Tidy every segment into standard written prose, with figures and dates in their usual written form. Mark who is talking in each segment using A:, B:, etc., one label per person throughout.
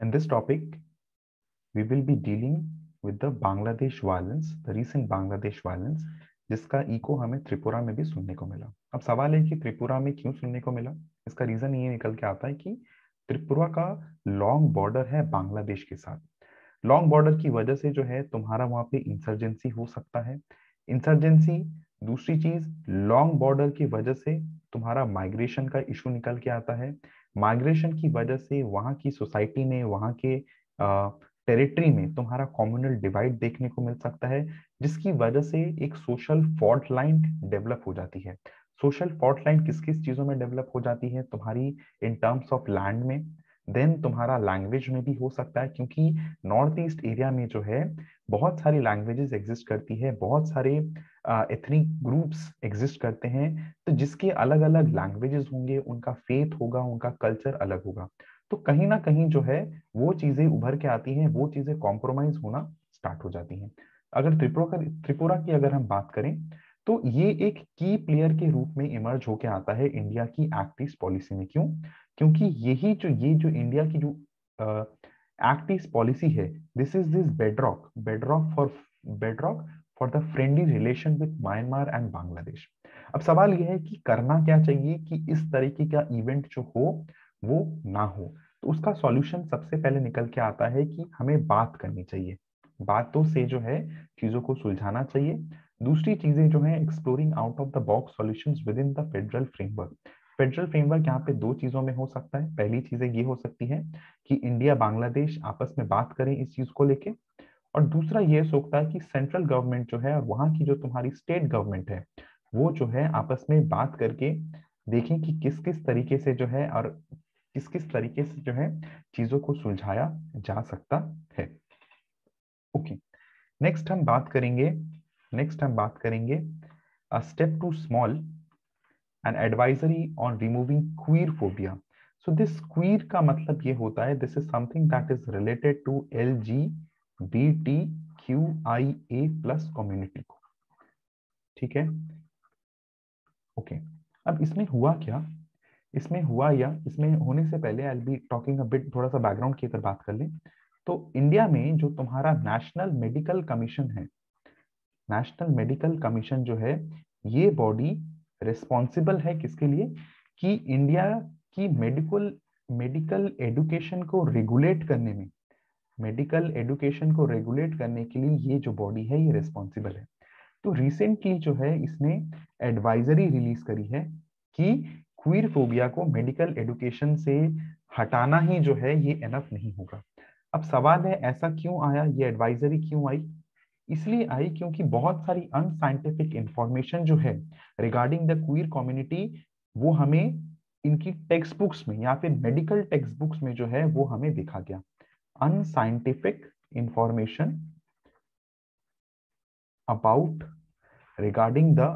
A: In this topic, we will be dealing with the Bangladesh violence, the recent Bangladesh violence, जिसका eco हमें त्रिपुरा में भी सुनने को मिला। अब सवाल है कि त्रिपुरा में क्यों सुनने को मिला। इसका रीजन ये निकल के आता है कि त्रिपुरा का लॉन्ग बॉर्डर है बांग्लादेश के साथ। लॉन्ग बॉर्डर की वजह से जो है तुम्हारा वहां पे इंसर्जेंसी हो सकता है। इंसर्जेंसी, दूसरी चीज लॉन्ग बॉर्डर की वजह से तुम्हारा माइग्रेशन का इशू निकल के आता है। माइग्रेशन की वजह से वहां की सोसाइटी में, वहां के टेरिटरी में तुम्हारा कम्युनल डिवाइड देखने को मिल सकता है, जिसकी वजह से एक सोशल फॉल्ट लाइन डेवलप हो जाती है। सोशल फॉल्ट लाइन किस किस चीजों में डेवलप हो जाती है तुम्हारी, इन टर्म्स ऑफ लैंड में, देन तुम्हारा लैंग्वेज में भी हो सकता है, क्योंकि नॉर्थ ईस्ट एरिया में जो है बहुत सारी लैंग्वेजेस एग्जिस्ट करती है, बहुत सारे एथनिक ग्रुप्स एग्जिस्ट करते हैं। तो जिसके अलग अलग लैंग्वेजेस होंगे, उनका फेथ होगा, उनका कल्चर अलग होगा, तो कहीं ना कहीं जो है वो चीजें उभर के आती हैं, वो चीजें कॉम्प्रोमाइज होना स्टार्ट हो जाती हैं। अगर त्रिपुरा की अगर हम बात करें, तो ये एक की प्लेयर के रूप में इमर्ज होके आता है इंडिया की एक्ट ईस्ट पॉलिसी में। क्यों? क्योंकि ये जो इंडिया की जो एक्ट ईस्ट पॉलिसी है, this is this bedrock for the friendly relation with Myanmar and Bangladesh. अब सवाल यह है कि करना क्या चाहिए कि इस तरीके का इवेंट जो हो वो ना हो। तो उसका सॉल्यूशन सबसे पहले निकल के आता है कि हमें बात करनी चाहिए, बातों से जो है चीजों को सुलझाना चाहिए। दूसरी चीजें जो है exploring out of the box solutions with in the federal framework. Federal framework यहाँ पे दो चीजों में हो सकता है। पहली चीजें ये हो सकती है कि इंडिया बांग्लादेश आपस में बात करें इस चीज को लेके, और दूसरा ये हो सकता है कि सेंट्रल गवर्नमेंट जो है और वहां की जो तुम्हारी स्टेट गवर्नमेंट है, वो जो है आपस में बात करके देखें कि किस किस तरीके से जो है और किस किस तरीके से जो है चीजों को सुलझाया जा सकता है। ओके, नेक्स्ट हम बात करेंगे a step to small an advisory on removing queer phobia. So this queer का मतलब ये होता है, this is something that is related to LGBTQIA+ community को। ठीक है, ओके। अब इसमें हुआ क्या, इसमें होने से पहले आई बी टॉकिंग अ बिट, थोड़ा सा बैकग्राउंड की अगर बात कर लें, तो इंडिया में जो तुम्हारा नेशनल मेडिकल कमीशन है, नेशनल मेडिकल कमीशन जो है, ये बॉडी रिस्पॉन्सिबल है किसके लिए, कि इंडिया की मेडिकल मेडिकल एडुकेशन को रेगुलेट करने में, मेडिकल एडुकेशन को रेगुलेट करने के लिए ये जो बॉडी है ये रिस्पॉन्सिबल है। तो रिसेंटली जो है इसने एडवाइजरी रिलीज करी है कि क्वीर फोबिया को मेडिकल एडुकेशन से हटाना ही जो है ये एनफ नहीं होगा। अब सवाल है ऐसा क्यों आया, ये एडवाइजरी क्यों आई? इसलिए आई क्योंकि बहुत सारी अनसाइंटिफिक इंफॉर्मेशन जो है रिगार्डिंग द क्वीर कम्युनिटी, वो हमें इनकी टेक्स्ट बुक्स में या फिर मेडिकल टेक्स्ट बुक्स में जो है वो हमें देखा गया। Unscientific information about regarding the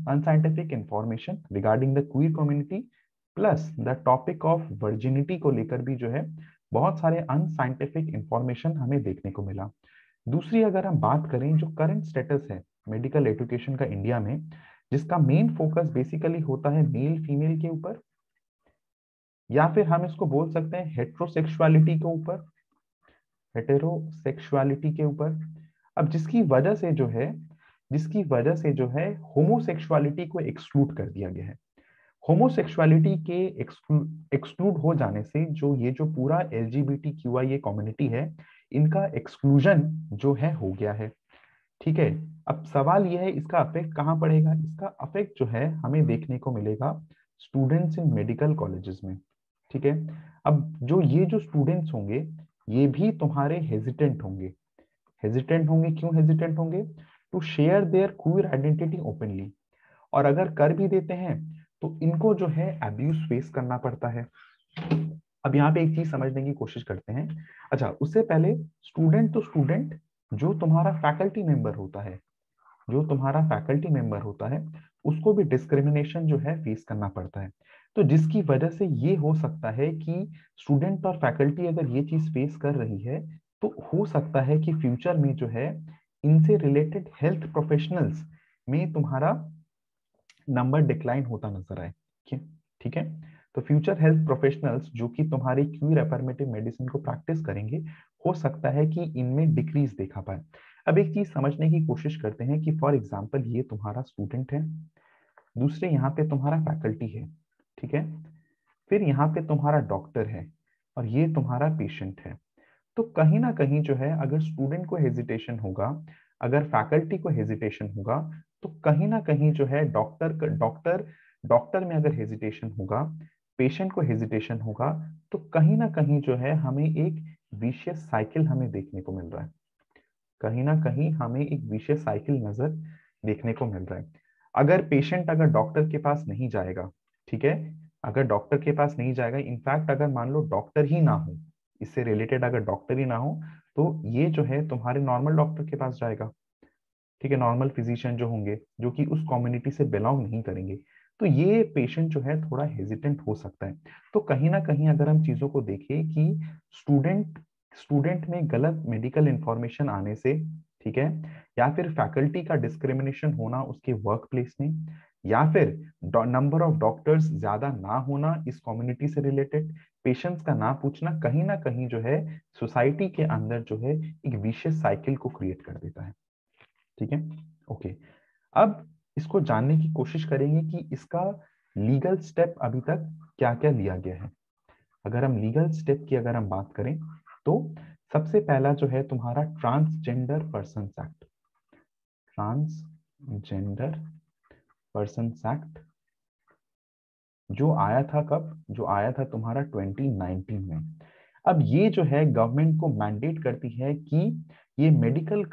A: unscientific information regarding the queer community plus the topic of virginity को लेकर भी जो है बहुत सारे अनसाइंटिफिक इंफॉर्मेशन हमें देखने को मिला। दूसरी अगर हम बात करें, जो करंट स्टेटस है मेडिकल एजुकेशन का इंडिया में, जिसका मेन फोकस बेसिकली होता है मेल फीमेल के ऊपर, या फिर हम इसको बोल सकते हैं हेट्रोसेक्सुअलिटी के ऊपर, हेटेरोसेक्सुअलिटी के ऊपर। अब जिसकी वजह से जो है होमोसेक्सुअलिटी को एक्सक्लूड कर दिया गया है। होमोसेक्सुअलिटी के एक्सक्लूड हो जाने से जो पूरा LGBTQIA कम्युनिटी है, इनका एक्सक्लूजन जो है हो गया है। ठीक है, अब सवाल यह है इसका अफेक्ट कहाँ पड़ेगा? इसका अफेक्ट जो है हमें देखने को मिलेगा स्टूडेंट्स इन मेडिकल कॉलेजेस में। ठीक है, अब ये जो स्टूडेंट्स होंगे, ये भी तुम्हारे हेजिटेंट होंगे। क्यों हेजिटेंट होंगे? To share their queer identity openly. और अगर कर भी देते हैं तो इनको जो है अब्यूज फेस करना पड़ता है। अब यहाँ पे एक चीज समझने की कोशिश करते हैं। अच्छा, उससे पहले स्टूडेंट जो तुम्हारा फैकल्टी मेंबर होता है, उसको भी डिस्क्रिमिनेशन जो है फेस करना पड़ता है। तो जिसकी वजह से ये हो सकता है कि स्टूडेंट और फैकल्टी अगर ये चीज फेस कर रही है, तो हो सकता है कि फ्यूचर में जो है इनसे रिलेटेड हेल्थ प्रोफेशनल्स में तुम्हारा नंबर डिक्लाइन होता नजर आए। ठीक है, तो तो फ्यूचर हेल्थ प्रोफेशनल्स जो कि तुम्हारी क्यूर अफर्मेटिव मेडिसिन को प्रैक्टिस करेंगे, हो सकता है कि इनमें डिक्रीज देखा पाए। अब एक चीज समझने की कोशिश करते हैं कि फॉर एग्जाम्पल ये तुम्हारा स्टूडेंट है, दूसरे यहाँ पे तुम्हारा फैकल्टी है, ठीक है, फिर यहाँ पे तुम्हारा डॉक्टर है और ये तुम्हारा पेशेंट है। तो कहीं ना कहीं जो है अगर स्टूडेंट को हेजिटेशन होगा, अगर फैकल्टी को हेजिटेशन होगा, तो कहीं ना कहीं जो है डॉक्टर में अगर हेजिटेशन होगा, पेशेंट को हेजिटेशन होगा, तो कहीं ना कहीं जो है हमें एक विशियस साइकिल हमें देखने को मिल रहा है, कहीं ना कहीं हमें एक विशियस साइकिल नजर देखने को मिल रहा है। अगर पेशेंट अगर डॉक्टर के पास नहीं जाएगा, ठीक है, अगर डॉक्टर के पास नहीं जाएगा, इनफैक्ट अगर मान लो डॉक्टर ही ना हो, इससे रिलेटेड अगर डॉक्टर ही ना हो, तो ये जो है तुम्हारे नॉर्मल डॉक्टर के पास जाएगा, ठीक है, नॉर्मल फिजिशियन जो होंगे, जो कि उस कम्युनिटी से बिलोंग नहीं करेंगे, तो ये पेशेंट जो है थोड़ा हेजिटेंट हो सकता है। तो कहीं ना कहीं अगर हम चीजों को देखें कि स्टूडेंट स्टूडेंट में गलत मेडिकल इंफॉर्मेशन आने से, ठीक है, या फिर फैकल्टी का डिस्क्रिमिनेशन होना उसके वर्क प्लेस में, या फिर नंबर ऑफ डॉक्टर्स ज्यादा ना होना इस कम्युनिटी से रिलेटेड, पेशेंट्स का ना कहीं जो है सोसाइटी के अंदर जो है एक विशियस साइकिल को क्रिएट कर देता है, ठीक है। ओके, अब इसको जानने की कोशिश करेंगे कि इसका लीगल स्टेप अभी तक क्या क्या लिया गया है। अगर हम लीगल स्टेप की अगर हम बात करें, तो सबसे पहला जो है तुम्हारा transgender person act, transgender person act जो आया था कब, जो आया था तुम्हारा 2019 में। अब ये जो है गवर्नमेंट को मैंडेट करती है कि ये मेडिकल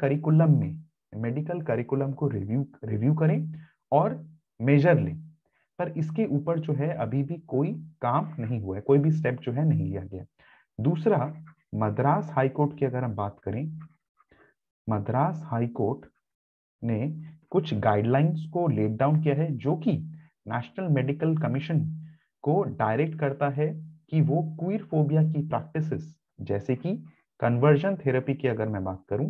A: करिकुलम को रिव्यू करें और मेजर लें, पर इसके ऊपर जो है अभी भी कोई काम नहीं हुआ है, कोई भी स्टेप जो है नहीं लिया गया। दूसरा, मद्रास हाई कोर्ट की अगर हम बात करें, मद्रास हाई कोर्ट ने कुछ गाइडलाइंस को लेट डाउन किया है, जो कि नेशनल मेडिकल कमीशन को डायरेक्ट करता है कि वो क्वीर फोबिया की प्रैक्टिसेस, जैसे कि कन्वर्जन थेरेपी की अगर मैं बात करूं,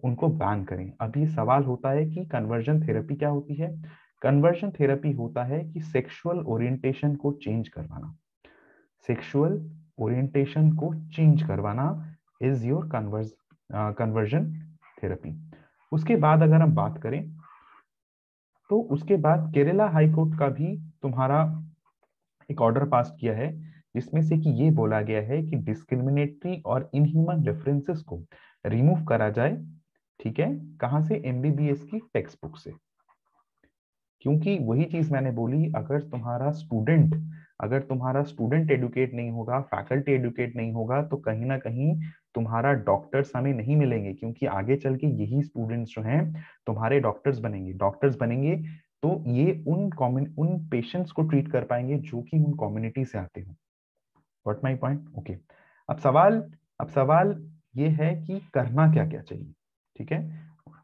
A: उनको बैन करें। अब ये सवाल होता है कि कन्वर्जन थेरेपी क्या होती है। कन्वर्जन थेरेपी होता है कि सेक्सुअल ओरिएंटेशन को चेंज करवाना, सेक्सुअल ओरिएंटेशन को चेंज करवाना इज योर कन्वर्जन थेरेपी। उसके बाद अगर हम बात करें, तो उसके बाद केरला हाई कोर्ट का भी तुम्हारा एक ऑर्डर पास किया है, जिसमें से कि ये बोला गया है कि डिस्क्रिमिनेटरी और इनह्यूमन रेफरेंसेस को रिमूव करा जाए, ठीक है, कहां से, एमबीबीएस की टेक्स्ट बुक से। क्योंकि वही चीज मैंने बोली, अगर तुम्हारा स्टूडेंट एडुकेट नहीं होगा, फैकल्टी एडुकेट नहीं होगा, तो कहीं ना कहीं तुम्हारा डॉक्टर्स हमें नहीं मिलेंगे, क्योंकि आगे चल के यही स्टूडेंट्स जो हैं तुम्हारे डॉक्टर्स बनेंगे। तो ये उन पेशेंट्स को ट्रीट कर पाएंगे जो कि उन कम्युनिटी से आते हो। What my point? ओके, अब सवाल ये है कि करना क्या क्या चाहिए, ठीक है,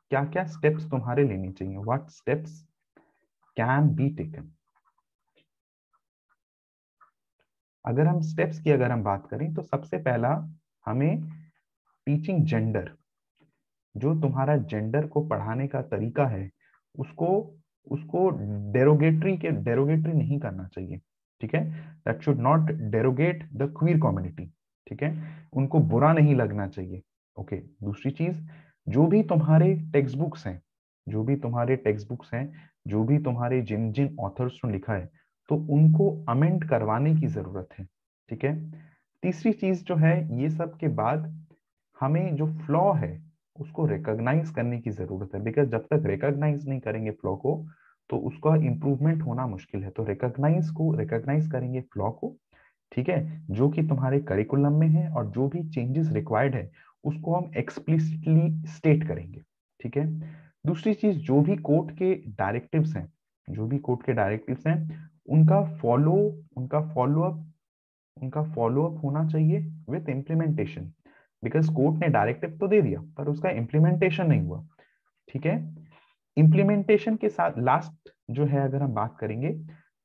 A: क्या क्या स्टेप्स तुम्हारे लेने चाहिए, what steps can be taken. अगर हम स्टेप्स की अगर हम बात करें, तो सबसे पहला हमें टीचिंग जेंडर, जो तुम्हारा जेंडर को पढ़ाने का तरीका है, उसको उसको डेरोगेटरी नहीं करना चाहिए, ठीक है, that should not derogate the queer community, ठीक है, उनको बुरा नहीं लगना चाहिए। ओके, दूसरी चीज, जो भी तुम्हारे टेक्स्ट बुक्स हैं, जो भी तुम्हारे टेक्स्ट बुक्स हैं, जो भी तुम्हारे जिन जिन ऑथर्स ने लिखा है, तो उनको अमेंड करवाने की जरूरत है, ठीक है। तीसरी चीज जो है, ये सब के बाद हमें जो फ्लॉ है उसको रिकॉग्नाइज करने की जरूरत है, बिकॉज जब तक रिकॉग्नाइज नहीं करेंगे फ्लॉ को, तो उसका इंप्रूवमेंट होना मुश्किल है। तो रिकॉग्नाइज करेंगे फ्लॉ को, ठीक है, जो कि तुम्हारे करिकुलम में है, और जो भी चेंजेस रिक्वायर्ड है उसको हम एक्सप्लिसिटली स्टेट करेंगे, ठीक है। दूसरी चीज, जो भी कोर्ट के डायरेक्टिव्स हैं, उनका फॉलो उनका फॉलोअप उनका फॉलोअप होना चाहिए विथ इम्प्लीमेंटेशन, बिकॉज कोर्ट ने डायरेक्टिव तो दे दिया पर उसका इम्प्लीमेंटेशन नहीं हुआ, ठीक है। इम्प्लीमेंटेशन के साथ लास्ट जो है अगर हम बात करेंगे,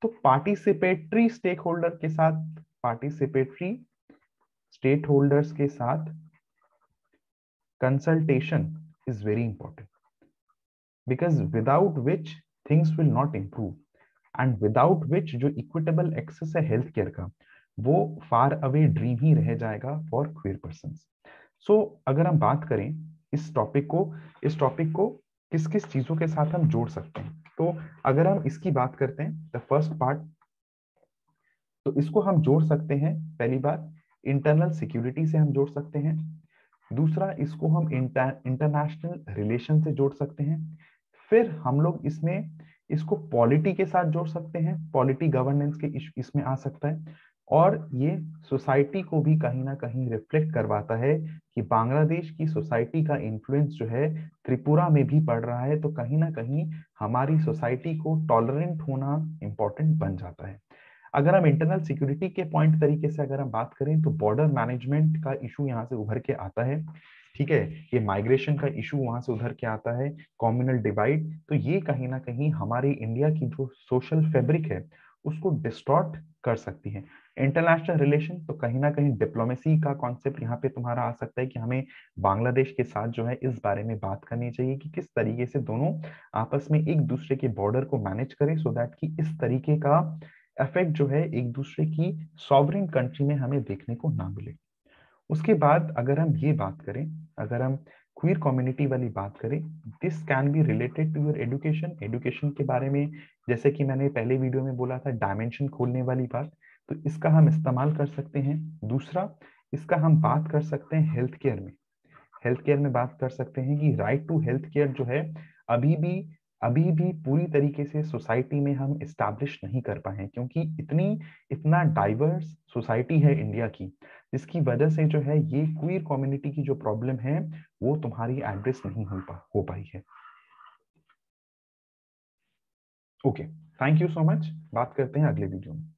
A: तो पार्टिसिपेटरी स्टेट होल्डर्स के साथ consultation is very important, because without which things will not improve. And without which जो इक्विटेबल एक्सेस है हेल्थ केयर का, वो फार अवे ड्रीम ही रह जाएगा फॉर क्वीर पर्सन। सो अगर हम बात करें इस टॉपिक को किस किस चीजों के साथ हम जोड़ सकते हैं, तो अगर हम इसकी बात करते हैं द फर्स्ट पार्ट, तो इसको हम जोड़ सकते हैं, पहली बात इंटरनल सिक्योरिटी से हम जोड़ सकते हैं। दूसरा, इसको हम इंटरनेशनल रिलेशन से जोड़ सकते हैं। फिर हम लोग इसको पॉलिटी के साथ जोड़ सकते हैं, पॉलिटी गवर्नेंस के इसमें आ सकता है। और ये सोसाइटी को भी कहीं ना कहीं रिफ्लेक्ट करवाता है कि बांग्लादेश की सोसाइटी का इन्फ्लुएंस जो है त्रिपुरा में भी पड़ रहा है, तो कहीं ना कहीं हमारी सोसाइटी को टॉलरेंट होना इंपॉर्टेंट बन जाता है। अगर हम इंटरनल सिक्योरिटी के पॉइंट तरीके से अगर हम बात करें, तो बॉर्डर मैनेजमेंट का इशू यहाँ से उभर के आता है, ठीक है, ये माइग्रेशन का इशू वहां से उधर के आता है, कम्युनल डिवाइड, तो ये कहीं ना कहीं हमारी इंडिया की जो सोशल फैब्रिक है उसको डिस्टॉर्ट कर सकती है। इंटरनेशनल रिलेशन, तो कहीं ना कहीं डिप्लोमेसी का कॉन्सेप्ट यहाँ पे तुम्हारा आ सकता है कि हमें बांग्लादेश के साथ जो है इस बारे में बात करनी चाहिए कि किस तरीके से दोनों आपस में एक दूसरे के बॉर्डर को मैनेज करें, सो दैट कि इस तरीके का इफेक्ट जो है एक दूसरे की सॉवरेन कंट्री में हमें देखने को ना मिले। उसके बाद अगर हम ये बात करें, अगर हम क्वीर कम्युनिटी वाली बात करें, this can be related to your education, education के बारे में, जैसे कि मैंने पहले वीडियो में बोला था डायमेंशन खोलने वाली बात, तो इसका हम इस्तेमाल कर सकते हैं। दूसरा, इसका हम बात कर सकते हैं हेल्थ केयर में, हेल्थ केयर में बात कर सकते हैं कि राइट टू हेल्थ केयर जो है अभी भी अभी भी पूरी तरीके से सोसाइटी में हम इस्टेब्लिश नहीं कर पाए हैं, क्योंकि इतना डाइवर्स सोसाइटी है इंडिया की, जिसकी वजह से जो है ये क्वीर कम्युनिटी की जो प्रॉब्लम है वो तुम्हारी एड्रेस नहीं हो पाई है। Okay, thank you so much, बात करते हैं अगले वीडियो में।